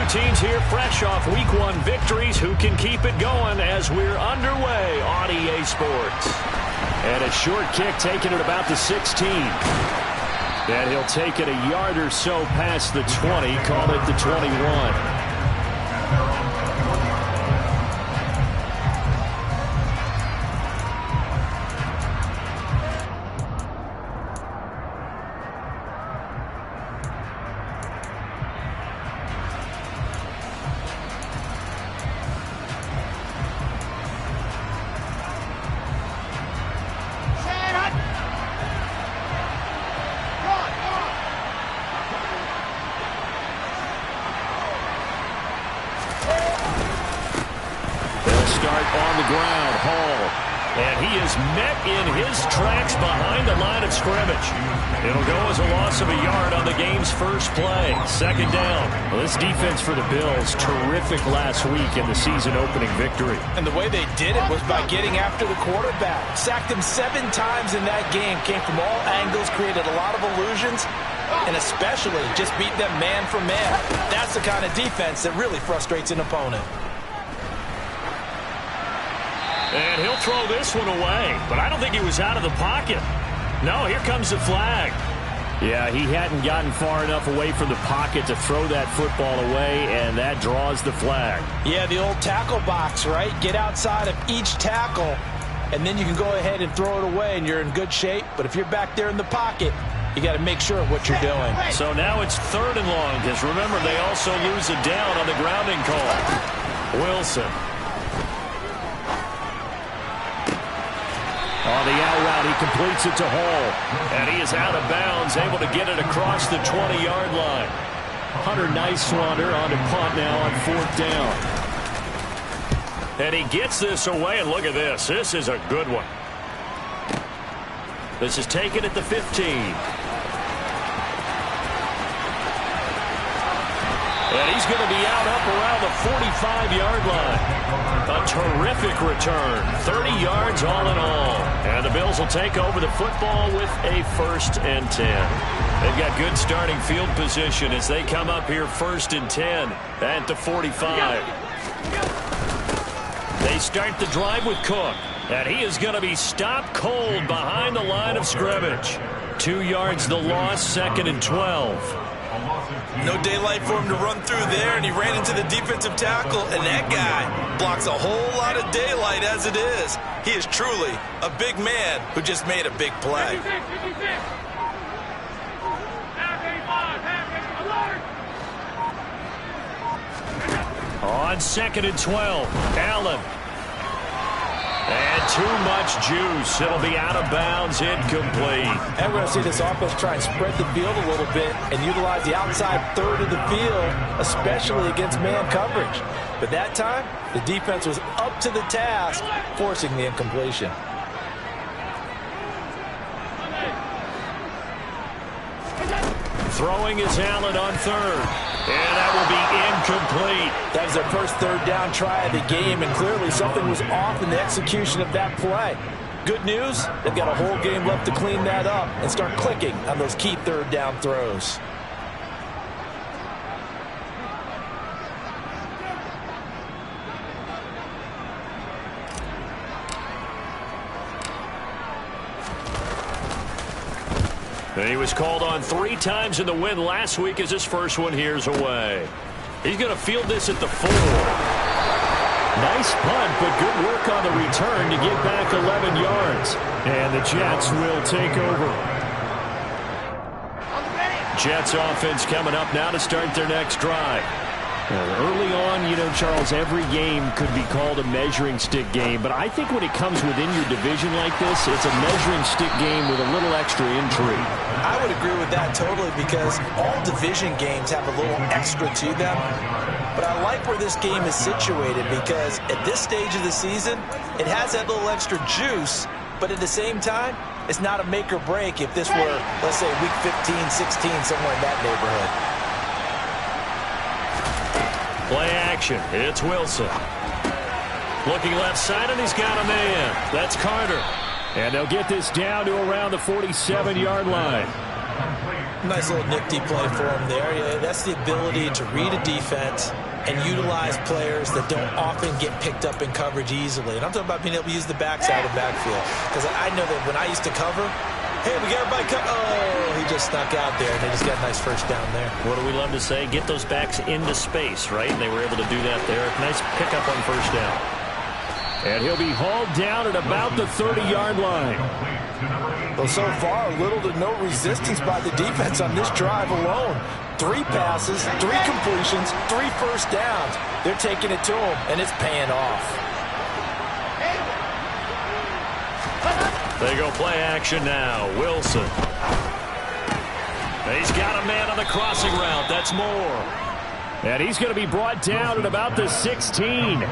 teams here fresh off Week 1 victories. Who can keep it going as we're underway on EA Sports? And a short kick taken at about the 16. And he'll take it a yard or so past the 20. Call it the 21. On the ground, Hall. And he is met in his tracks behind the line of scrimmage. It'll go as a loss of a yard on the game's first play. Second down. Well, this defense for the Bills, terrific last week in the season-opening victory. And the way they did it was by getting after the quarterback. Sacked him 7 times in that game. Came from all angles, created a lot of illusions, and especially just beat them man for man. That's the kind of defense that really frustrates an opponent. And he'll throw this one away, but I don't think he was out of the pocket. No, here comes the flag. Yeah, he hadn't gotten far enough away from the pocket to throw that football away, and that draws the flag. Yeah, the old tackle box, right? Get outside of each tackle, and then you can go ahead and throw it away, and you're in good shape. But if you're back there in the pocket, you got to make sure of what you're doing. So now it's 3rd and long, because remember, they also lose a down on the grounding call. Wilson. On the out route, he completes it to Hall. And he is out of bounds, able to get it across the 20-yard line. Hunter Nicewander on to punt now on 4th down. And he gets this away, and look at this. This is a good one. This is taken at the 15. And he's going to be out up around the 45-yard line. A terrific return. 30 yards all in all. And the Bills will take over the football with a 1st and 10. They've got good starting field position as they come up here 1st and 10 at the 45. They start the drive with Cook. And he is going to be stopped cold behind the line of scrimmage. 2 yards the loss, 2nd and 12. No daylight for him to run through there, and he ran into the defensive tackle, and that guy blocks a whole lot of daylight as it is. He is truly a big man who just made a big play. On 2nd and 12, Allen. And too much juice. It'll be out of bounds, incomplete. And we're going to see this offense try and spread the field a little bit and utilize the outside 3rd of the field, especially against man coverage. But that time, the defense was up to the task, forcing the incompletion. Throwing is Allen on 3rd. And that will be incomplete. That was their first 3rd down try of the game, and clearly something was off in the execution of that play. Good news, they've got a whole game left to clean that up and start clicking on those key 3rd down throws. And he was called on 3 times in the win last week as his first one here's away. He's going to field this at the 4. Nice punt, but good work on the return to get back 11 yards. And the Jets will take over. Jets offense coming up now to start their next drive. Early on, you know, Charles, every game could be called a measuring stick game. But I think when it comes within your division like this, it's a measuring stick game with a little extra intrigue. I would agree with that totally because all division games have a little extra to them. But I like where this game is situated because at this stage of the season, it has that little extra juice. But at the same time, it's not a make or break if this were, let's say, week 15, 16, somewhere in that neighborhood. Play action. It's Wilson. Looking left side, and he's got a man. That's Carter. And they'll get this down to around the 47-yard line. Nice little nifty play for him there. Yeah, that's the ability to read a defense and utilize players that don't often get picked up in coverage easily. And I'm talking about being able to use the backside and backfield. Because I know that when I used to cover, hey, we got everybody cover. Oh, he just snuck out there, and they just got a nice first down there. What do we love to say? Get those backs into space, right? And they were able to do that there. Nice pickup on first down. And he'll be hauled down at about the 30-yard line. Well, so far, little to no resistance by the defense on this drive alone. 3 passes, 3 completions, 3 first downs. They're taking it to him, and it's paying off. They go play action now. Wilson. He's got a man on the crossing route. That's Moore. And he's going to be brought down at about the 16.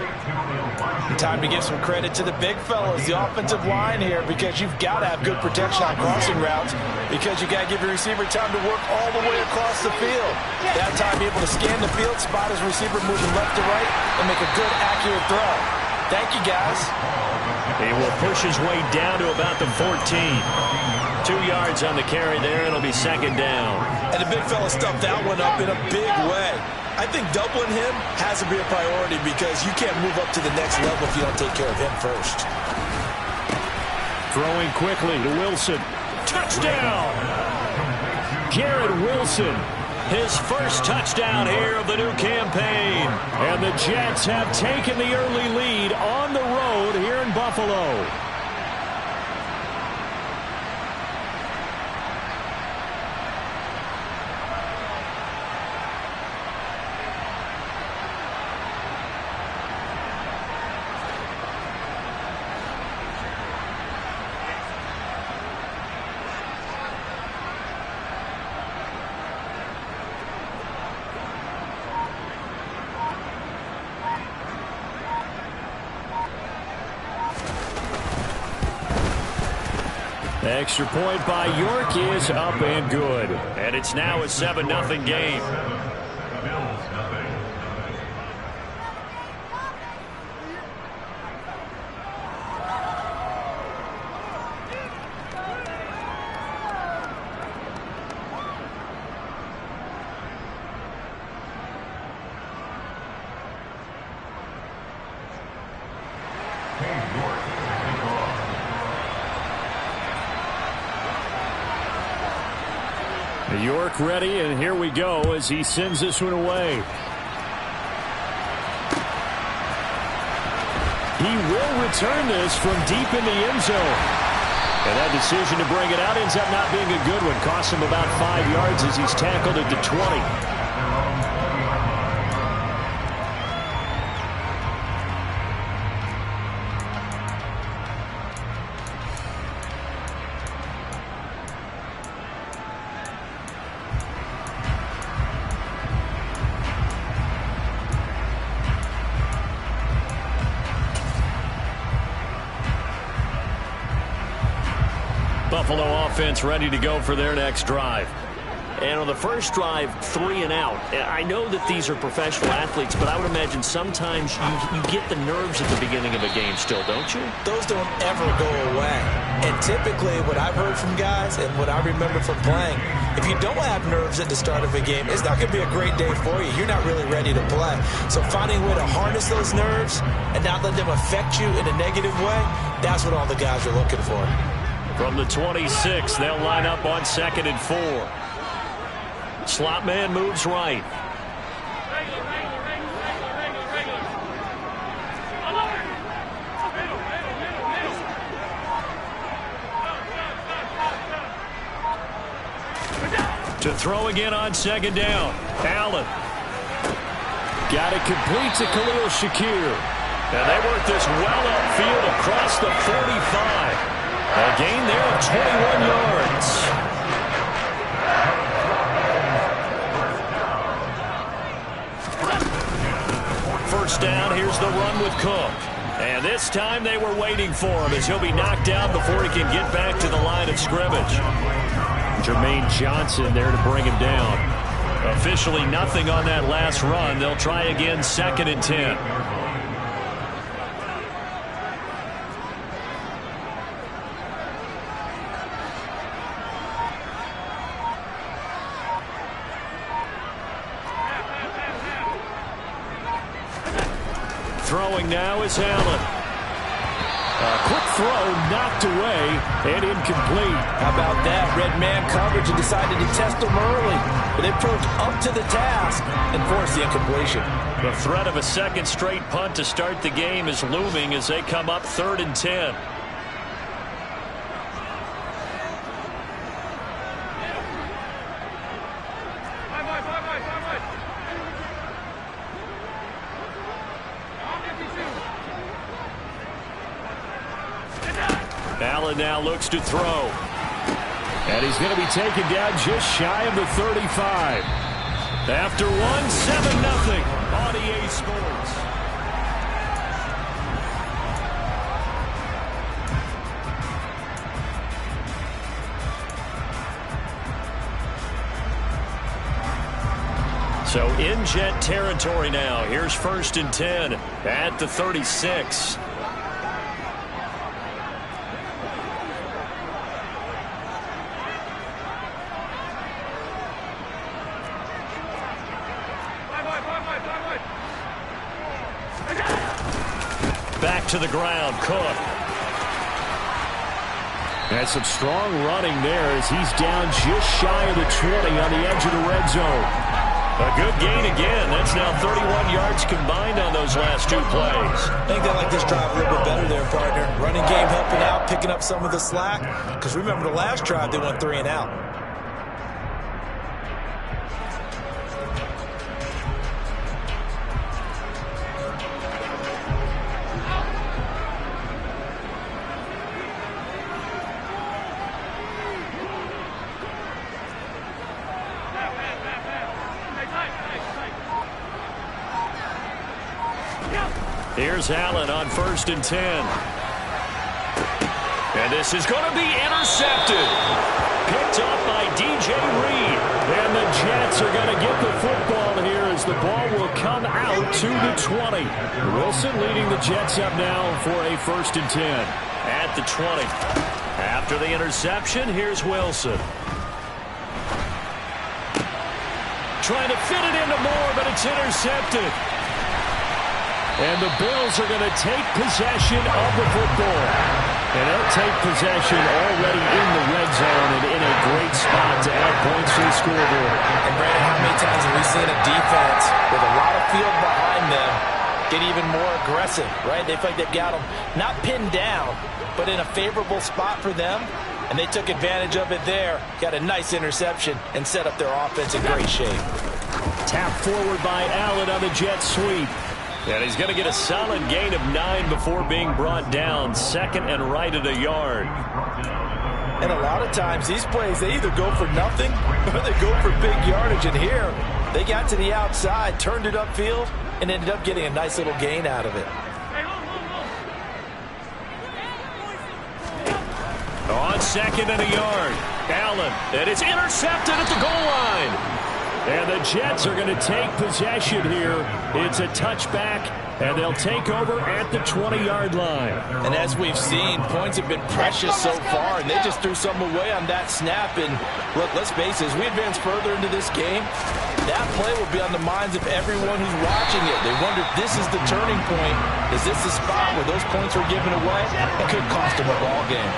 Time to give some credit to the big fellas, the offensive line here, because you've got to have good protection on crossing routes, because you got to give your receiver time to work all the way across the field. That time, be able to scan the field, spot his receiver moving left to right, and make a good, accurate throw. Thank you, guys. He will push his way down to about the 14. 2 yards on the carry there. It'll be second down. And the big fella stuffed that one up in a big way. I think doubling him has to be a priority because you can't move up to the next level if you don't take care of him first. Throwing quickly to Wilson. Touchdown! Garrett Wilson, his first touchdown here of the new campaign. And the Jets have taken the early lead on the road here in Buffalo. Extra point by York is up and good. And it's now a 7-0 game. York ready, and here we go as he sends this one away. He will return this from deep in the end zone. And that decision to bring it out ends up not being a good one. Costs him about 5 yards as he's tackled at the 20. Buffalo offense ready to go for their next drive. And on the first drive, 3 and out. I know that these are professional athletes, but I would imagine sometimes you get the nerves at the beginning of a game still, don't you? Those don't ever go away. And typically what I've heard from guys and what I remember from playing, if you don't have nerves at the start of a game, it's not going to be a great day for you. You're not really ready to play. So finding a way to harness those nerves and not let them affect you in a negative way, that's what all the guys are looking for. From the 26, they'll line up on 2nd and 4. Slot man moves right. To throw again on 2nd down. Allen. Got it complete to Khalil Shakir. And they work this well upfield across the 45. A gain there of 21 yards. First down, here's the run with Cook. And this time they were waiting for him as he'll be knocked down before he can get back to the line of scrimmage. Jermaine Johnson there to bring him down. Officially nothing on that last run. They'll try again 2nd and 10. Throwing now is Allen. A quick throw knocked away and incomplete. How about that? Red man coverage and decided to test them early. But they proved up to the task and forced the incompletion. The threat of a second straight punt to start the game is looming as they come up 3rd and 10. Allen now looks to throw. And he's going to be taken down just shy of the 35. After one, 7-0 on EA Sports. So in Jet territory now. Here's 1st and 10 at the 36. Back to the ground, Cook. And some strong running there as he's down just shy of the 20 on the edge of the red zone. A good gain again. That's now 31 yards combined on those last 2 plays. I think they like this drive a little bit better there, partner. Running game helping out, picking up some of the slack. Because remember the last drive, they went 3 and out. Here's Allen on 1st and 10. And this is going to be intercepted. Picked up by DJ Reed. And the Jets are going to get the football here as the ball will come out to the 20. Wilson leading the Jets up now for a 1st and 10. At the 20. After the interception, here's Wilson. Trying to fit it into Moore, but it's intercepted. And the Bills are going to take possession of the football. And they'll take possession already in the red zone and in a great spot to add points to the scoreboard. And Brandon, how many times have we seen a defense with a lot of field behind them get even more aggressive, right? They feel like they've got them not pinned down, but in a favorable spot for them. And they took advantage of it there. Got a nice interception and set up their offense in great shape. Tapped forward by Allen on the jet sweep. And he's going to get a solid gain of 9 before being brought down. 2nd and right at a yard. And a lot of times these plays, they either go for nothing or they go for big yardage. And here, they got to the outside, turned it upfield, and ended up getting a nice little gain out of it. On 2nd and a yard. Allen, and it's intercepted at the goal line. And the Jets are going to take possession here. It's a touchback, and they'll take over at the 20-yard line. And as we've seen, points have been precious so far, and they just threw some away on that snap. And look, let's face it, as we advance further into this game, that play will be on the minds of everyone who's watching it. They wonder if this is the turning point. Is this the spot where those points are given away? It could cost them a ball game.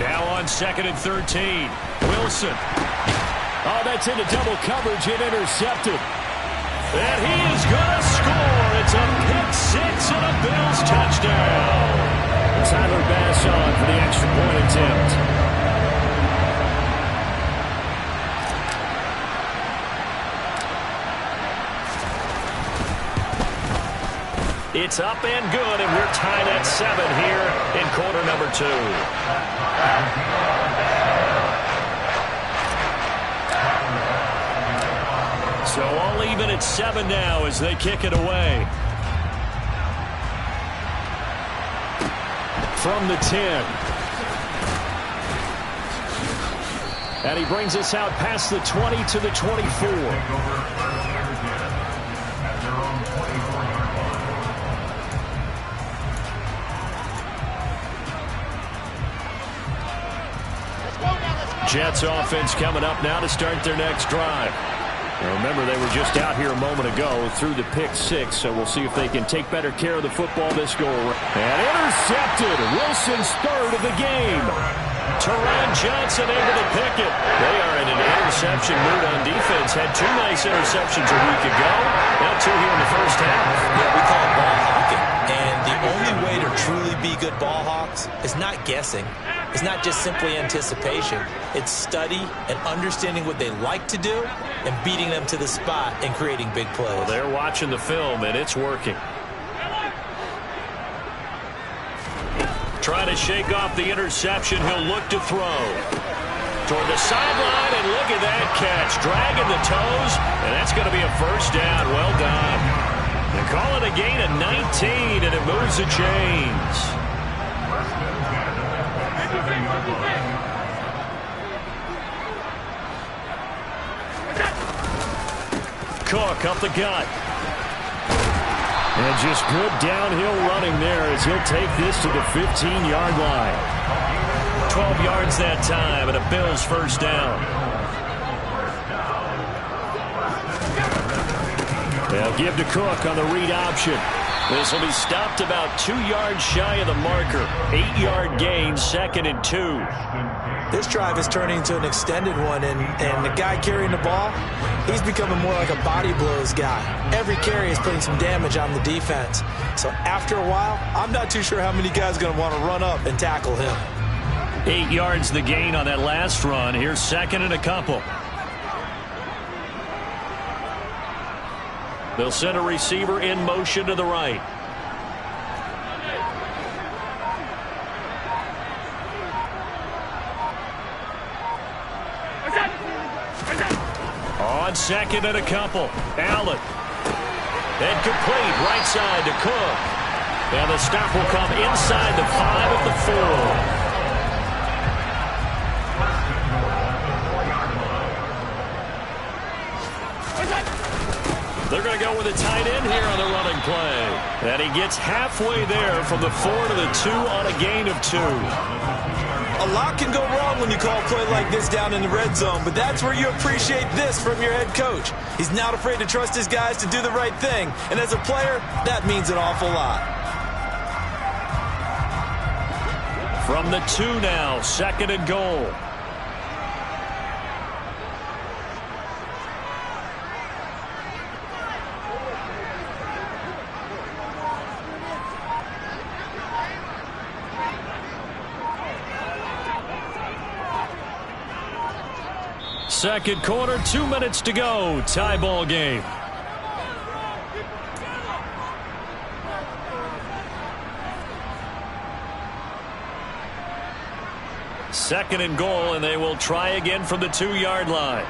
Now on 2nd and 13. Wilson. Oh, that's into double coverage and intercepted. And he is going to score. It's a pick 6 and a Bills touchdown. Tyler Bass on for the extra point attempt. It's up and good, and we're tied at 7 here in quarter number 2. So all even at 7 now as they kick it away. From the 10. And he brings us out past the 20 to the 24. Jets offense coming up now to start their next drive. And remember, they were just out here a moment ago through the pick six, so we'll see if they can take better care of the football this go around. And intercepted. Wilson's third of the game. Teron Johnson able to pick it. They are in an interception mood on defense. Had two nice interceptions a week ago. Now two here in the first half. Yeah, we call it ball hawking. And the only way to truly be good ball hawks is not guessing. It's not just simply anticipation. It's study and understanding what they like to do and beating them to the spot and creating big plays. Well, they're watching the film, and it's working. Trying to shake off the interception. He'll look to throw. Toward the sideline, and look at that catch. Dragging the toes, and that's going to be a first down. Well done. They call it a gain of 19, and it moves the chains. Cook up the gut. And just good downhill running there as he'll take this to the 15-yard line. 12 yards that time, and a Bills first down. They'll give to Cook on the read option. This will be stopped about 2 yards shy of the marker. 8-yard gain, 2nd and 2. This drive is turning into an extended one, and the guy carrying the ball, he's becoming more like a body blows guy. Every carry is putting some damage on the defense. So after a while, I'm not too sure how many guys are going to want to run up and tackle him. 8 yards the gain on that last run. Here's 2nd and a couple. They'll send a receiver in motion to the right. On 2nd and a couple. Allen. And complete right side to Cook. And the stop will come inside the 5 at the 4. They're going to go with a tight end here on the running play. And he gets halfway there from the 4 to the 2 on a gain of 2. A lot can go wrong when you call a play like this down in the red zone, but that's where you appreciate this from your head coach. He's not afraid to trust his guys to do the right thing, and as a player, that means an awful lot. From the 2 now, 2nd and goal. Second quarter, 2 minutes to go. Tie ball game. Second and goal, and they will try again from the 2-yard line.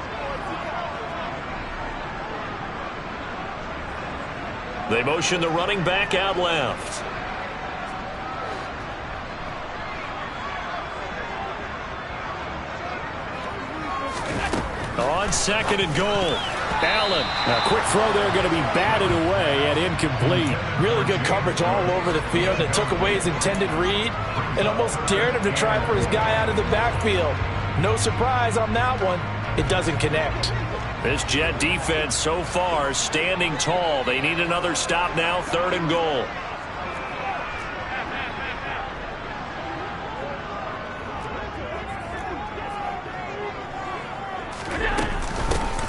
They motion the running back out left. On 2nd and goal. Allen. A quick throw there, going to be batted away and incomplete. Really good coverage all over the field. It took away his intended read and almost dared him to try for his guy out of the backfield. No surprise on that one. It doesn't connect. This Jet defense so far standing tall. They need another stop now, 3rd and goal.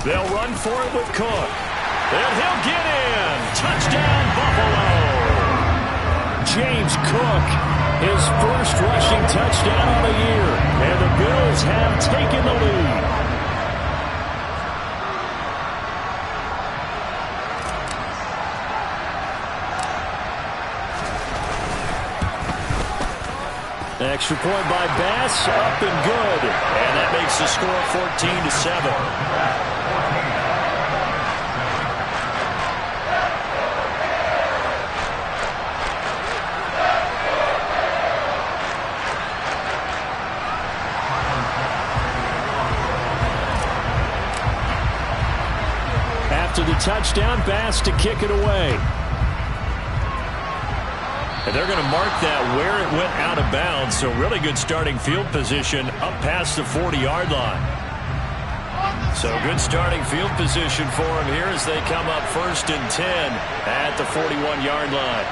They'll run for it with Cook. And he'll get in. Touchdown, Buffalo. James Cook, his first rushing touchdown of the year. And the Bills have taken the lead. Extra point by Bass, up and good. And that makes the score 14-7. After the touchdown, Bass to kick it away. And they're going to mark that where it went out of bounds. So really good starting field position up past the 40-yard line. So good starting field position for him here as they come up 1st and 10 at the 41-yard line.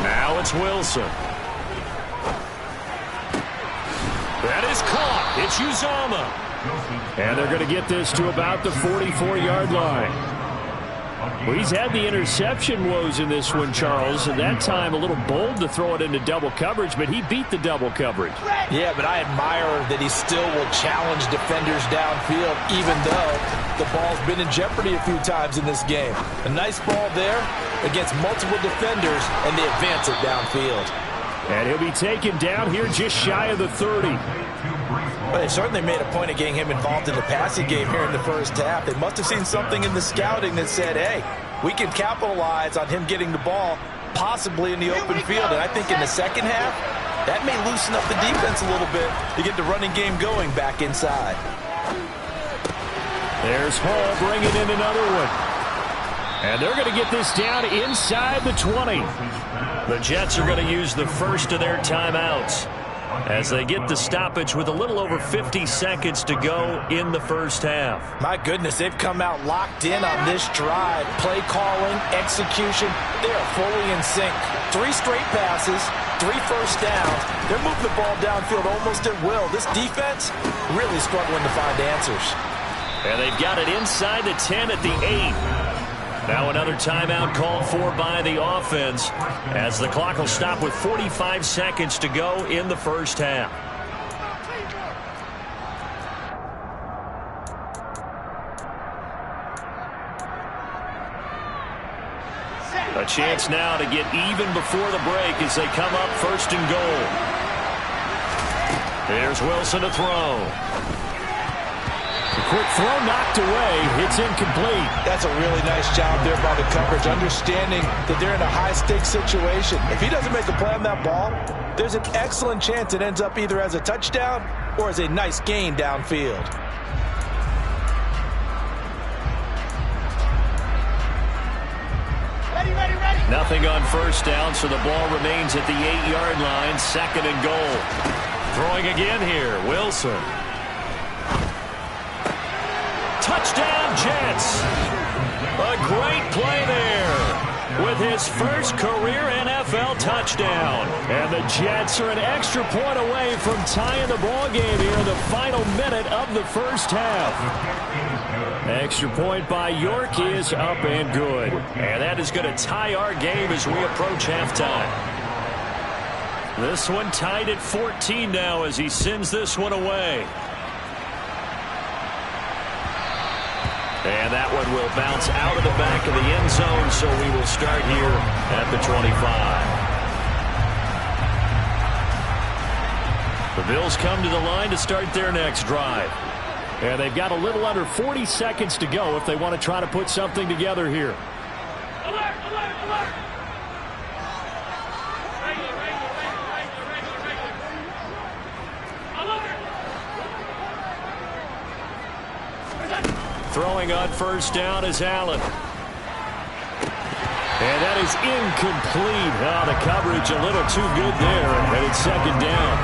Now it's Wilson. That is caught. It's Uzomah. And they're going to get this to about the 44-yard line. Well, he's had the interception woes in this one, Charles, and that time a little bold to throw it into double coverage, but he beat the double coverage. Yeah, but I admire that he still will challenge defenders downfield, even though the ball's been in jeopardy a few times in this game. A nice ball there against multiple defenders, and they advance it downfield. And he'll be taken down here just shy of the 30. Well, they certainly made a point of getting him involved in the passing game here in the first half. They must have seen something in the scouting that said, hey, we can capitalize on him getting the ball possibly in the open field. And I think in the second half, that may loosen up the defense a little bit to get the running game going back inside. There's Hall bringing in another one. And they're going to get this down inside the 20. The Jets are going to use the first of their timeouts as they get the stoppage with a little over 50 seconds to go in the first half. My goodness, they've come out locked in on this drive. Play calling, execution, they are fully in sync. 3 straight passes, 3 first downs. They're moving the ball downfield almost at will. This defense really struggling to find answers. And they've got it inside the 10 at the 8. Now another timeout called for by the offense as the clock will stop with 45 seconds to go in the first half. A chance now to get even before the break as they come up 1st and goal. There's Wilson to throw. The quick throw knocked away. It's incomplete. That's a really nice job there by the coverage, understanding that they're in a high-stakes situation. If he doesn't make a play on that ball, there's an excellent chance it ends up either as a touchdown or as a nice gain downfield. Ready. Nothing on first down, so the ball remains at the 8-yard line, 2nd and goal. Throwing again here, Wilson. Touchdown, Jets. A great play there with his first career NFL touchdown. And the Jets are an extra point away from tying the ball game here in the final minute of the first half. Extra point by York is up and good. And that is going to tie our game as we approach halftime. This one tied at 14 now as he sends this one away. And that one will bounce out of the back of the end zone, so we will start here at the 25. The Bills come to the line to start their next drive. And they've got a little under 40 seconds to go if they want to try to put something together here. Alert, alert, alert. Throwing on first down is Allen. And that is incomplete. Oh, the coverage a little too good there, and it's 2nd down.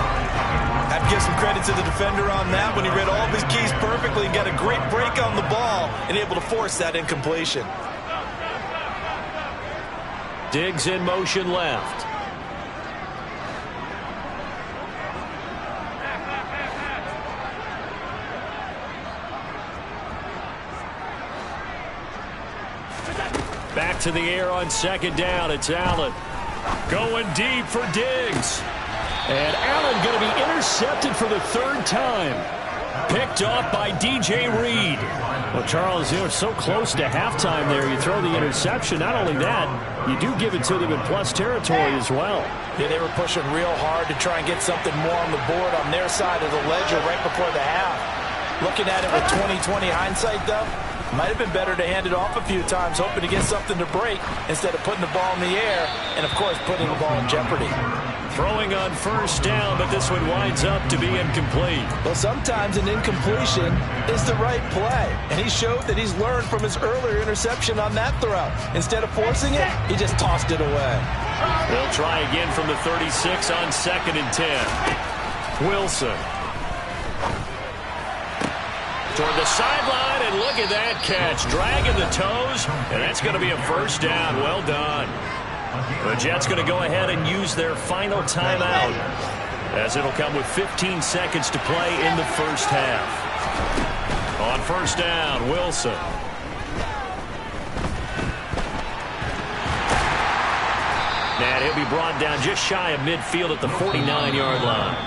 I have to give some credit to the defender on that when he read all of his keys perfectly and got a great break on the ball and able to force that incompletion. Diggs in motion left. Back to the air on 2nd down. It's Allen. Going deep for Diggs. And Allen going to be intercepted for the 3rd time. Picked off by DJ Reed. Well, Charles, you're so close to halftime there. You throw the interception. Not only that, you do give it to them in plus territory as well. Yeah, they were pushing real hard to try and get something more on the board on their side of the ledger right before the half. Looking at it with 20/20 hindsight, though, might have been better to hand it off a few times, hoping to get something to break instead of putting the ball in the air and, of course, putting the ball in jeopardy. Throwing on first down, but this one winds up to be incomplete. Well, sometimes an incompletion is the right play, and he showed that he's learned from his earlier interception on that throw. Instead of forcing it, he just tossed it away. They'll try again from the 36 on 2nd and 10. Wilson. Toward the sideline, and look at that catch. Dragging the toes, and that's going to be a first down. Well done. The Jets going to go ahead and use their final timeout, as it'll come with 15 seconds to play in the first half. On first down, Wilson. And he'll be brought down just shy of midfield at the 49-yard line.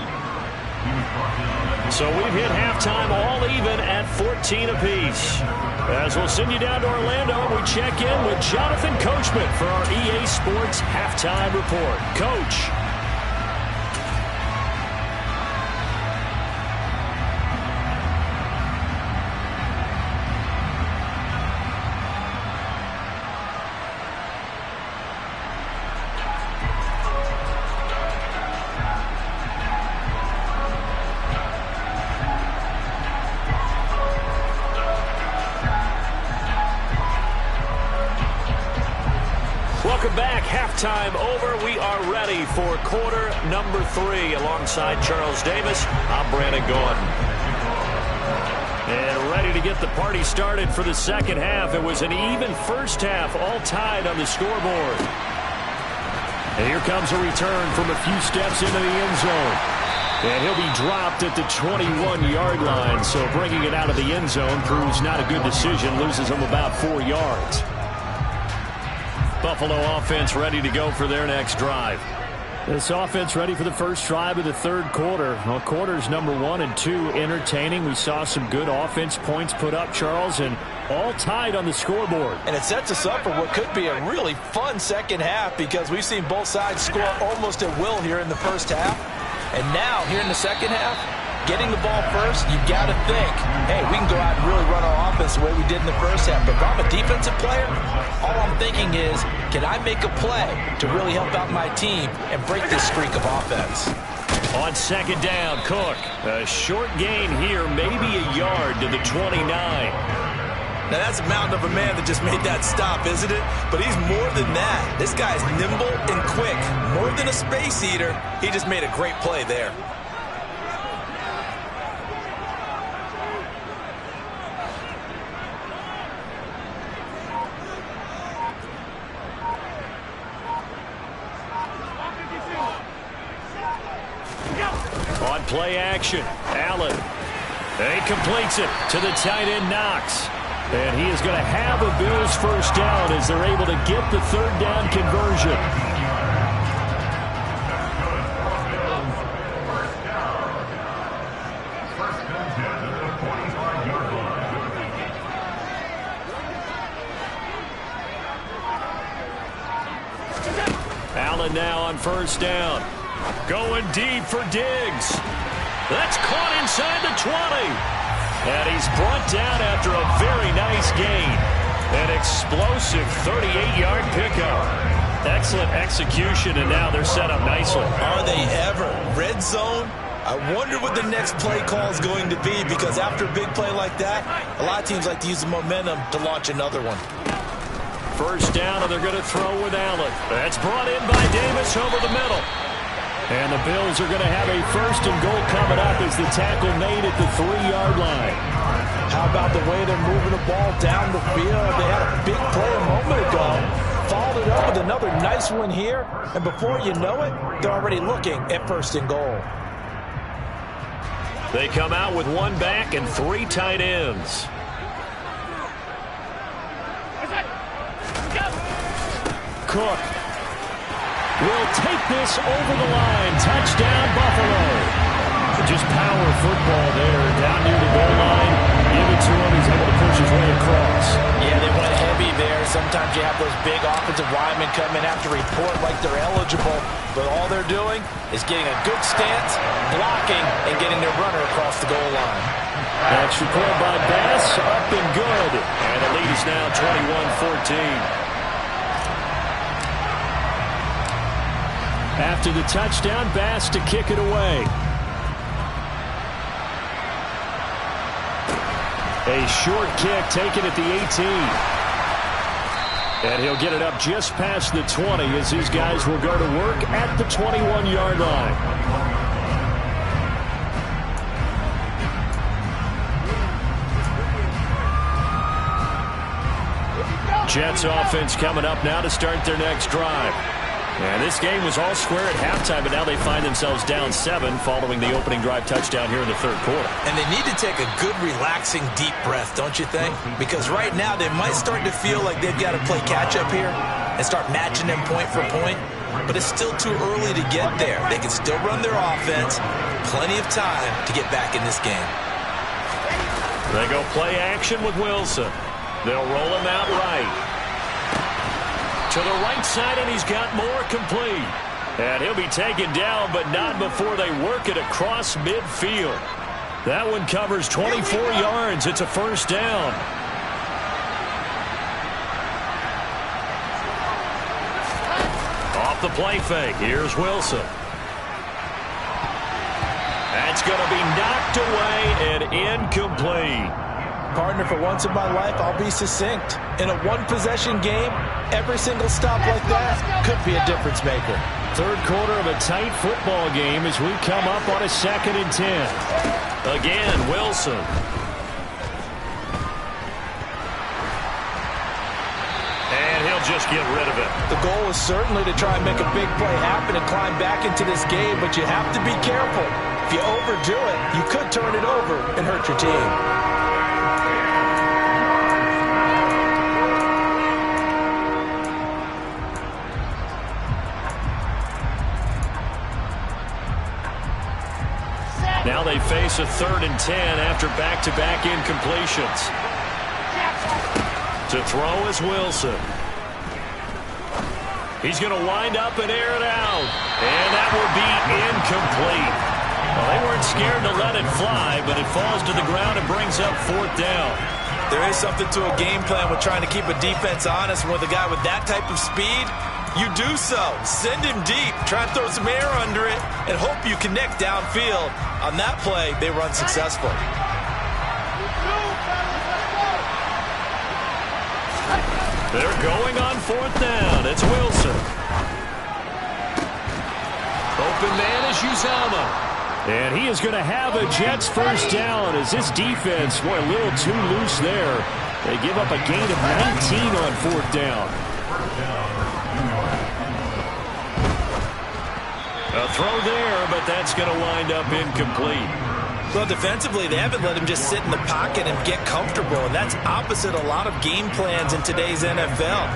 So we've hit halftime all even at 14 apiece. As we'll send you down to Orlando, we check in with Jonathan Coachman for our EA Sports Halftime Report. Coach. Welcome back. Halftime over. We are ready for quarter number 3. Alongside Charles Davis, I'm Brandon Gordon. And ready to get the party started for the second half. It was an even first half, all tied on the scoreboard. And here comes a return from a few steps into the end zone. And he'll be dropped at the 21-yard line. So bringing it out of the end zone proves not a good decision. Loses him about 4 yards. Buffalo offense ready to go for their next drive. This offense ready for the first drive of the third quarter. Well, quarters number 1 and 2 entertaining. We saw some good offense points put up, Charles, and all tied on the scoreboard. And it sets us up for what could be a really fun second half, because we've seen both sides score almost at will here in the first half. And now, here in the second half, getting the ball first, you've got to think, hey, we can go out and really run our offense the way we did in the first half. But if I'm a defensive player, all I'm thinking is, can I make a play to really help out my team and break this streak of offense? On second down, Cook. A short gain here, maybe a yard to the 29. Now, that's a mountain of a man that just made that stop, isn't it? But he's more than that. This guy's nimble and quick. More than a space eater, he just made a great play there. On play action, Allen. And he completes it to the tight end, Knox. And he is going to have a Bills first down as they're able to get the third down conversion. Allen now on first down. Going deep for Diggs. That's caught inside the 20. And he's brought down after a very nice gain. An explosive 38-yard pickup. Excellent execution, and now they're set up nicely. Are they ever? Red zone? I wonder what the next play call is going to be, because after a big play like that, a lot of teams like to use the momentum to launch another one. First down, and they're going to throw with Allen. That's brought in by Davis over the middle. And the Bills are going to have a first and goal coming up as the tackle made at the 3-yard line. How about the way they're moving the ball down the field? They had a big play a moment ago. Followed it up with another nice one here. And before you know it, they're already looking at first and goal. They come out with one back and 3 tight ends. Cook will take this over the line. Touchdown, Buffalo. Just power football there. Down near the goal line. Give it to him. He's able to push his way across. Yeah, they went heavy there. Sometimes you have those big offensive linemen come in after report like they're eligible. But all they're doing is getting a good stance, blocking, and getting their runner across the goal line. Extra point by Bass. Up and good. And the lead is now 21-14. After the touchdown, Bass to kick it away. A short kick taken at the 18. And he'll get it up just past the 20 as these guys will go to work at the 21-yard line. Jets offense coming up now to start their next drive. And this game was all square at halftime, but now they find themselves down 7 following the opening drive touchdown here in the third quarter. And they need to take a good, relaxing, deep breath, don't you think? Because right now they might start to feel like they've got to play catch-up here and start matching them point for point. But it's still too early to get there. They can still run their offense. Plenty of time to get back in this game. They go play action with Wilson. They'll roll him out right. To the right side, and he's got more complete. And he'll be taken down, but not before they work it across midfield. That one covers 24 yards. It's a first down. Off the play fake. Here's Wilson. That's going to be knocked away and incomplete. Partner, for once in my life, I'll be succinct. In a one-possession game, every single stop like that could be a difference maker. Third quarter of a tight football game as we come up on a 2nd and 10. Again, Wilson. And he'll just get rid of it. The goal is certainly to try and make a big play happen and climb back into this game, but you have to be careful. If you overdo it, you could turn it over and hurt your team. Now they face a 3rd and 10 after back-to-back incompletions. To throw is Wilson. He's going to wind up and air it out. And that will be incomplete. Well, they weren't scared to let it fly, but it falls to the ground and brings up 4th down. There is something to a game plan with trying to keep a defense honest. And with a guy with that type of speed, you do so. Send him deep. Try and throw some air under it and hope you connect downfield. On that play, they run successful. They're going on 4th down. It's Wilson. Open man is Uzomah. And he is going to have a Jets first down as this defense, boy, a little too loose there. They give up a gain of 19 on 4th down. A throw there, but that's going to wind up incomplete. Well, defensively, they haven't let him just sit in the pocket and get comfortable, and that's opposite a lot of game plans in today's NFL.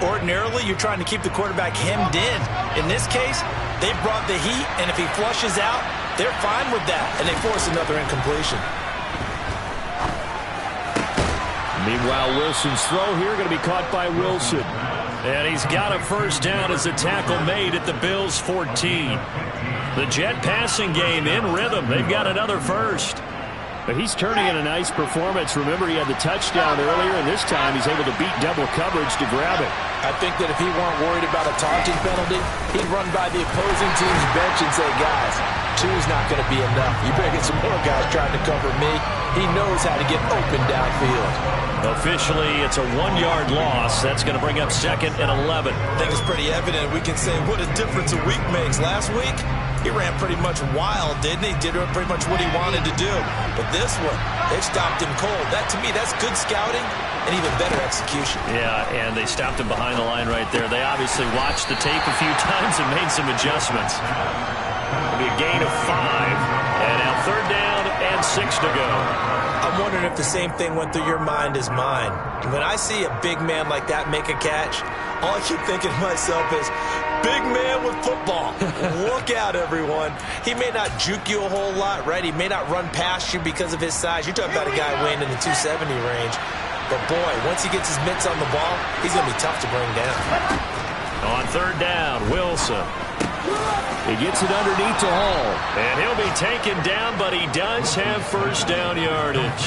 Ordinarily, you're trying to keep the quarterback hemmed in. In this case, they brought the heat, and if he flushes out, they're fine with that, and they force another incompletion. Meanwhile, Wilson's throw here going to be caught by Wilson. And he's got a first down as the tackle made at the Bills' 14. The Jet passing game in rhythm. They've got another first. But he's turning in a nice performance. Remember, he had the touchdown earlier, and this time he's able to beat double coverage to grab it. I think that if he weren't worried about a taunting penalty, he'd run by the opposing team's bench and say, guys, 2's not going to be enough. You better get some more guys trying to cover me. He knows how to get open downfield. Officially, it's a 1-yard loss. That's going to bring up 2nd and 11. I think it's pretty evident. We can say what a difference a week makes. Last week, he ran pretty much wild, didn't he? Did pretty much what he wanted to do. But this one, they stopped him cold. That, to me, that's good scouting and even better execution. Yeah, and they stopped him behind the line right there. They obviously watched the tape a few times and made some adjustments. It'll be a gain of 5. And now 3rd down and 6 to go. I'm wondering if the same thing went through your mind as mine. When I see a big man like that make a catch, all I keep thinking to myself is, big man with football. Look out, everyone. He may not juke you a whole lot, right? He may not run past you because of his size. You're talking about a guy weighing in the 270 range. But, boy, once he gets his mitts on the ball, he's going to be tough to bring down. On 3rd down, Wilson. He gets it underneath to Hall. And he'll be taken down, but he does have first down yardage.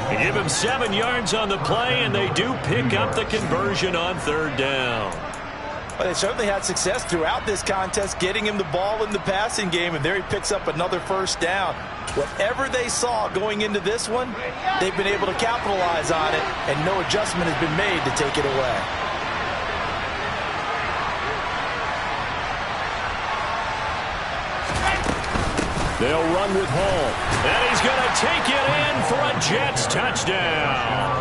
They give him 7 yards on the play, and they do pick up the conversion on 3rd down. Well, they certainly had success throughout this contest, getting him the ball in the passing game, and there he picks up another first down. Whatever they saw going into this one, they've been able to capitalize on it, and no adjustment has been made to take it away. They'll run with Hall. And he's going to take it in for a Jets touchdown.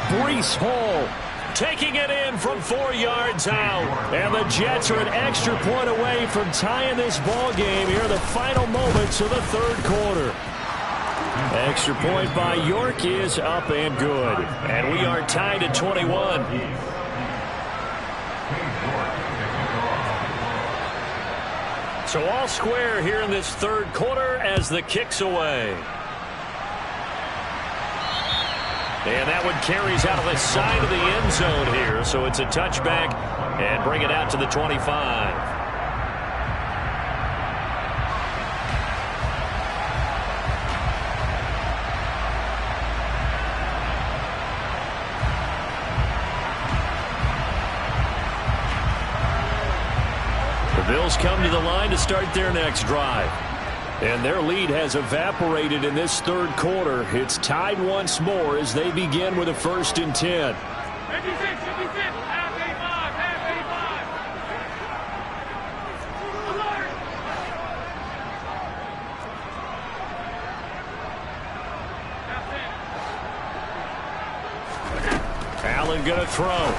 Breece Hall taking it in from 4 yards out. And the Jets are an extra point away from tying this ball game here in the final moments of the third quarter. Extra point by York is up and good. And we are tied at 21. So all square here in this third quarter as the kick's away. And that one carries out of the side of the end zone here. So it's a touchback and bring it out to the 25. The Bills come to the line to start their next drive. And their lead has evaporated in this third quarter. It's tied once more as they begin with a 1st and 10. 56, 56, half 85, half 85. Alert. Allen going to throw.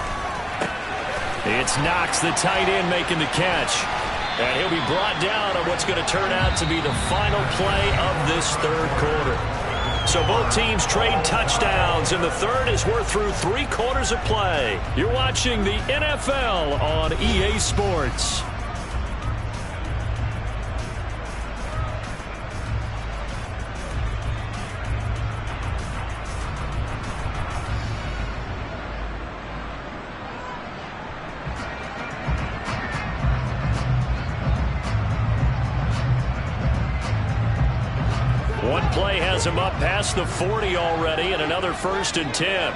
It's Knox, the tight end, making the catch. And he'll be brought down on what's going to turn out to be the final play of this third quarter. So both teams trade touchdowns, and the third as we're through 3 quarters of play. You're watching the NFL on EA Sports. One play has him up past the 40 already, and another 1st and 10.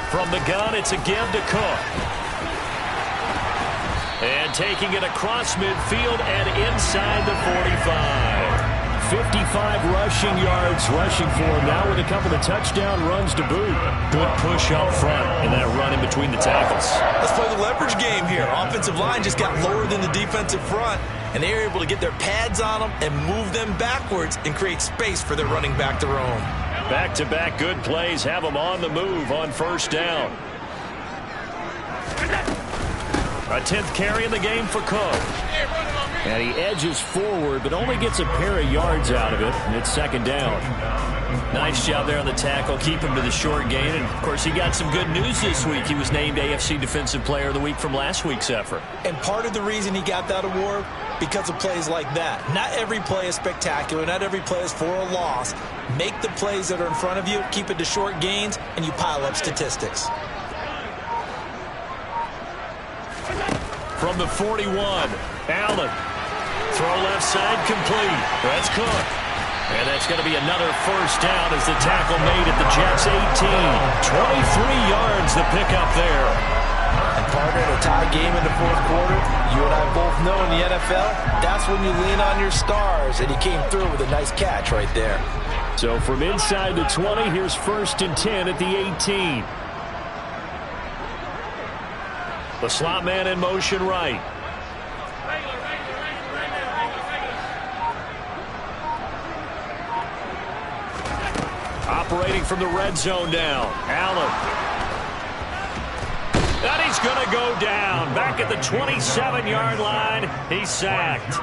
From the gun, it's a give to Cook. And taking it across midfield and inside the 45. 55 rushing yards rushing for him now with a couple of touchdown runs to boot. Good push up front and that run in between the tackles. Let's play the leverage game here. Offensive line just got lower than the defensive front, and they were able to get their pads on them and move them backwards and create space for their running back to roam. Back-to-back good plays have them on the move on 1st down. A 10th carry in the game for Cook. And he edges forward, but only gets a pair of yards out of it, and it's 2nd down. Nice job there on the tackle, keep him to the short gain. And, of course, he got some good news this week. He was named AFC Defensive Player of the Week from last week's effort. And part of the reason he got that award, because of plays like that. Not every play is spectacular. Not every play is for a loss. Make the plays that are in front of you, keep it to short gains, and you pile up statistics. From the 41, Allen. Throw left side complete. That's Cook. And that's going to be another 1st down as the tackle made at the Jets' 18. 23 yards the pickup there. And partner, in a tie game in the 4th quarter, you and I both know in the NFL, that's when you lean on your stars. And he came through with a nice catch right there. So from inside the 20, here's 1st and 10 at the 18. The slot man in motion right. Operating from the red zone now. Allen. And he's going to go down. Back at the 27-yard line. He's sacked.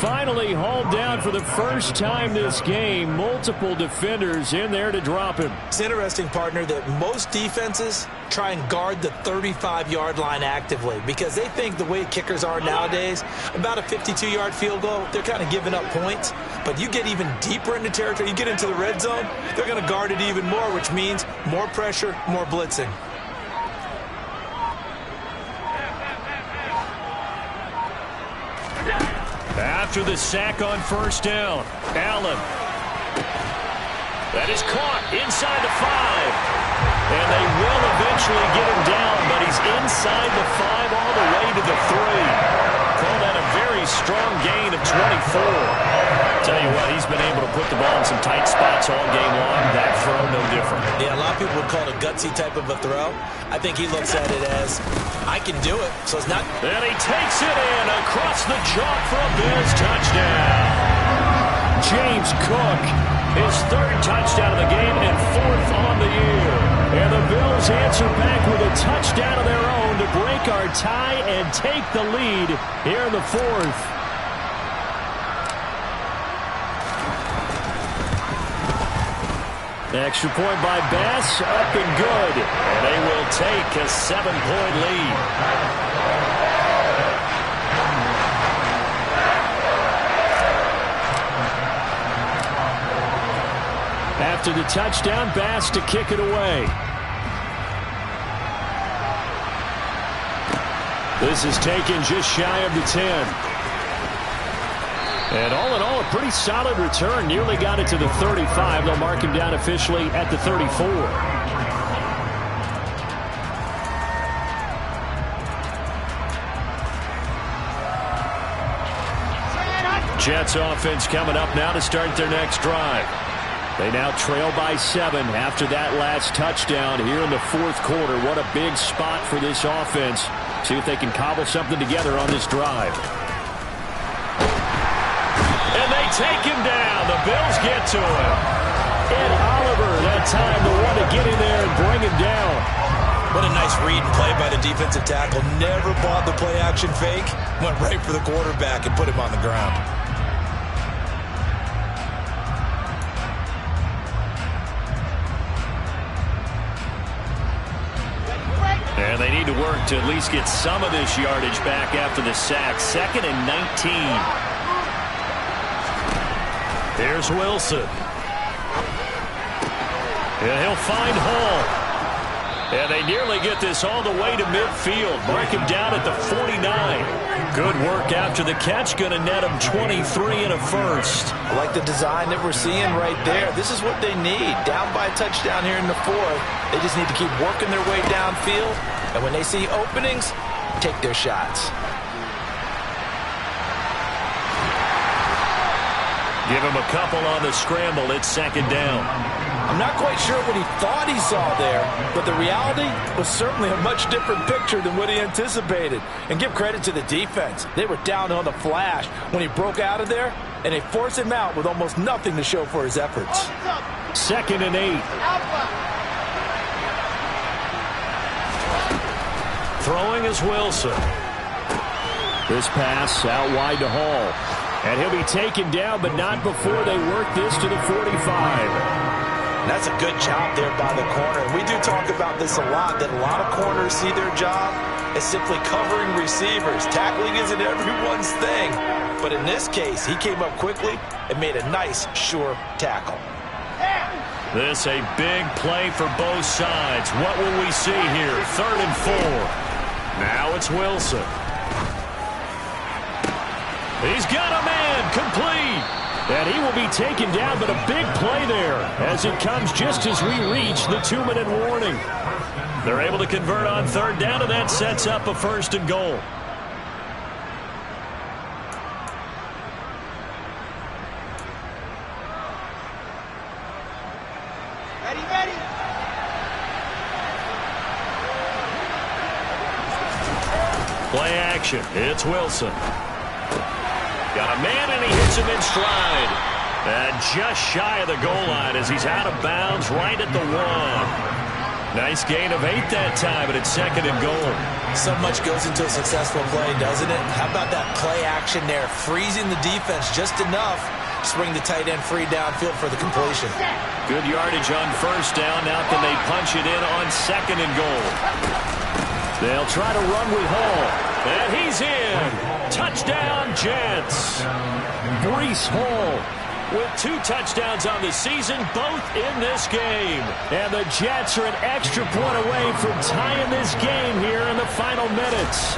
Finally hauled down for the first time this game. Multiple defenders in there to drop him. It's interesting, partner, that most defenses try and guard the 35-yard line actively because they think the way kickers are nowadays, about a 52-yard field goal, they're kind of giving up points. But you get even deeper into territory, you get into the red zone, they're going to guard it even more, which means more pressure, more blitzing. After the sack on 1st down, Allen. That is caught inside the 5. And they will eventually get him down, but he's inside the 5 all the way to the 3. Call that a very strong gain of 24. Tell you what, he's been able to put the ball in some tight spots all game long. That throw, no different. Yeah, a lot of people would call it a gutsy type of a throw. I think he looks at it as, I can do it. So it's not. And he takes it in across the chalk for a Bills touchdown. James Cook His third touchdown of the game and fourth on the year. And the Bills answer back with a touchdown of their own to break our tie and take the lead here in the fourth. Extra point by Bass, up and good. And they will take a 7-point lead. After the touchdown, Bass to kick it away. This is taken just shy of the 10. And all in all, a pretty solid return. Nearly got it to the 35. They'll mark him down officially at the 34. Jets offense coming up now to start their next drive. They now trail by 7 after that last touchdown here in the fourth quarter. What a big spot for this offense. See if they can cobble something together on this drive. And they take him down. The Bills get to him. And Oliver, that time, the one to get in there and bring him down. What a nice read and play by the defensive tackle. Never bought the play-action fake. Went right for the quarterback and put him on the ground. And they need to work to at least get some of this yardage back after the sack. 2nd and 19. Here's Wilson. And he'll find Hall. And they nearly get this all the way to midfield. Mark him down at the 49. Good work after the catch. Going to net him 23 and a first. I like the design that we're seeing right there. This is what they need. Down by a touchdown here in the fourth. They just need to keep working their way downfield. And when they see openings, take their shots. Give him a couple on the scramble. It's 2nd down. I'm not quite sure what he thought he saw there, but the reality was certainly a much different picture than what he anticipated. And give credit to the defense. They were down on the flash when he broke out of there, and they forced him out with almost nothing to show for his efforts. 2nd and 8. Throwing is Wilson. This pass out wide to Hall. And he'll be taken down, but not before they work this to the 45. That's a good job there by the corner. We do talk about this a lot, that a lot of corners see their job as simply covering receivers. Tackling isn't everyone's thing. But in this case, he came up quickly and made a nice, sure tackle. This a big play for both sides. What will we see here? 3rd and 4. Now it's Wilson. He's got a man complete. And he will be taken down, but a big play there as it comes just as we reach the 2-minute warning. They're able to convert on 3rd down, and that sets up a 1st and goal. Ready. Play action. It's Wilson. Got a man, and he hits him in stride. And just shy of the goal line as he's out of bounds right at the 1. Nice gain of 8 that time, but it's 2nd and goal. So much goes into a successful play, doesn't it? How about that play action there? Freezing the defense just enough to swing the tight end free downfield for the completion. Good yardage on 1st down. Now can they punch it in on 2nd and goal? They'll try to run with Hall. And he's in. Touchdown, Jets. Breece Hall with 2 touchdowns on the season, both in this game. And the Jets are an extra point away from tying this game here in the final minutes.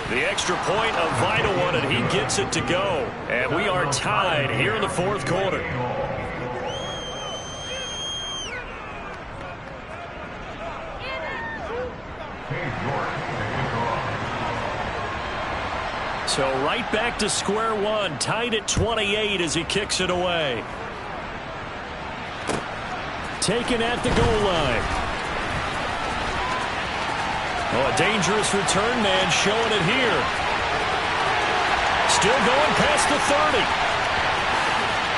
The extra point, a vital one, and he gets it to go. And we are tied here in the fourth quarter. So right back to square one, tied at 28 as he kicks it away. Taken at the goal line. Oh, a dangerous return man showing it here. Still going past the 30.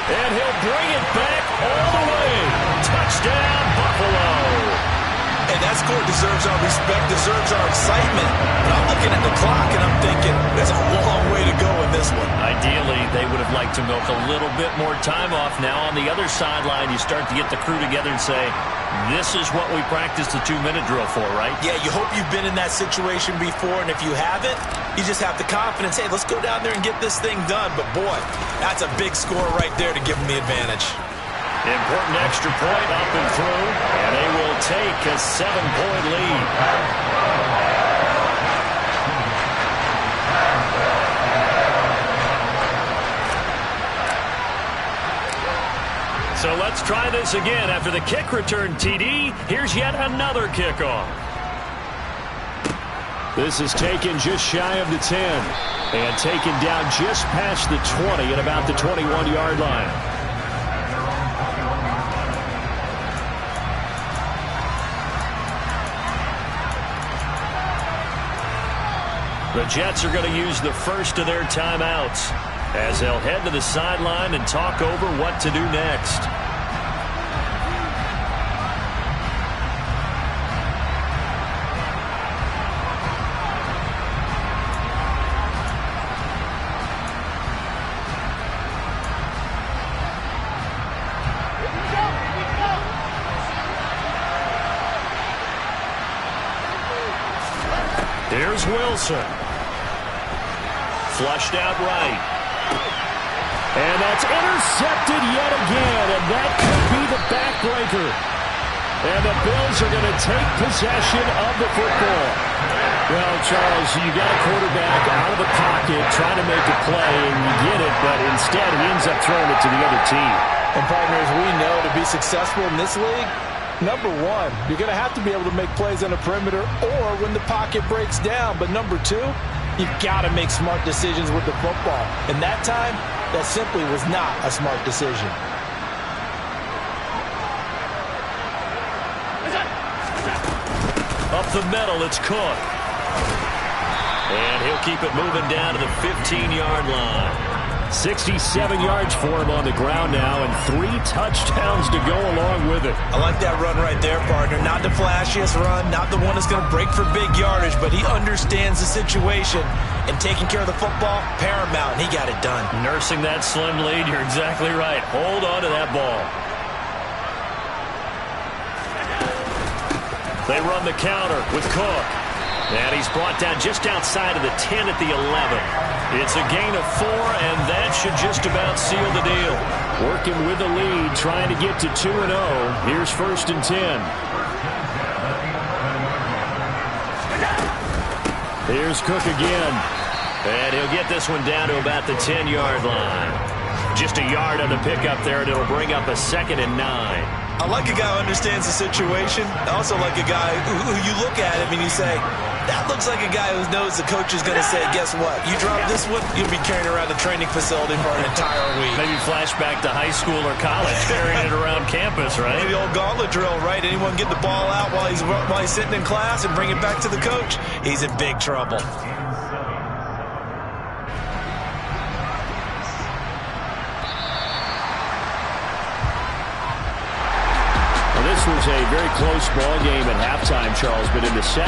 And he'll bring it back all the way. Touchdown, Buffalo. Hey, that score deserves our respect, deserves our excitement. But I'm looking at the clock, and I'm thinking, there's a long way to go in this one. Ideally, they would have liked to milk a little bit more time off. Now on the other sideline, you start to get the crew together and say, this is what we practiced the 2-minute drill for, right? Yeah, you hope you've been in that situation before, and if you haven't, you just have the confidence, hey, let's go down there and get this thing done. But, boy, that's a big score right there to give them the advantage. Important extra point up and through, and they will take a 7-point lead. So let's try this again. After the kick return TD, here's yet another kickoff. This is taken just shy of the 10 and taken down just past the 20 at about the 21-yard line. The Jets are going to use the first of their timeouts as they'll head to the sideline and talk over what to do next. Here's Wilson. Flushed out right. And that's intercepted yet again, and that could be the backbreaker. And the Bills are going to take possession of the football. Well, Charles, you got a quarterback out of the pocket trying to make a play, and you get it, but instead he ends up throwing it to the other team. And partners, we know to be successful in this league, number one, you're going to have to be able to make plays on the perimeter or when the pocket breaks down. But number two, you've got to make smart decisions with the football. And that time, that simply was not a smart decision. Up the middle, it's Cook. And he'll keep it moving down to the 15-yard line. 67 yards for him on the ground now, and 3 touchdowns to go along with it. I like that run right there, partner. Not the flashiest run, not the one that's going to break for big yardage, but he understands the situation, and taking care of the football, paramount, and he got it done. Nursing that slim lead, you're exactly right. Hold on to that ball. They run the counter with Cook. And he's brought down just outside of the 10 at the 11. It's a gain of 4, and that should just about seal the deal. Working with the lead, trying to get to 2-0. Here's 1st and 10. Here's Cook again. And he'll get this one down to about the 10-yard line. Just a yard on the pickup there, and it'll bring up a 2nd and 9. I like a guy who understands the situation. I also like a guy who you look at him and you say, that looks like a guy who knows the coach is going to say, guess what? You drop this one, you'll be carrying around the training facility for an entire week. Maybe flashback to high school or college, carrying it around campus, right? Maybe the old gauntlet drill, right? Anyone get the ball out while he's sitting in class and bring it back to the coach? He's in big trouble. This was a very close ball game at halftime, Charles, but in the second